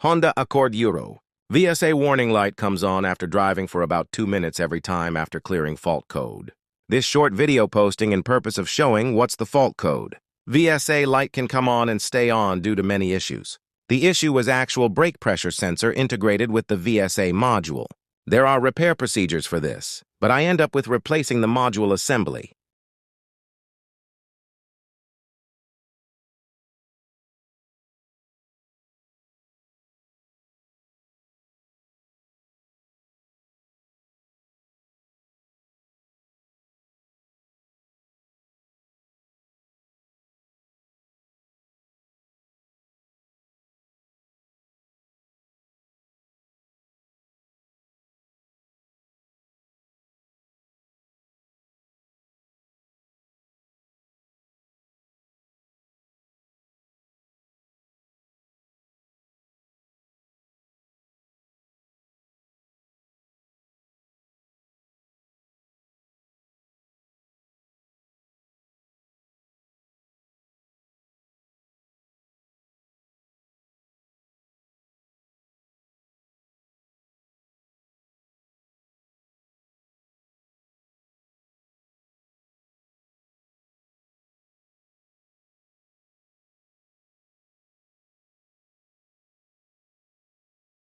Honda Accord Euro. VSA warning light comes on after driving for about 2 minutes every time after clearing fault code. This short video posting in purpose of showing what's the fault code. VSA light can come on and stay on due to many issues. The issue was actual brake pressure sensor integrated with the VSA module. There are repair procedures for this, but I end up with replacing the module assembly.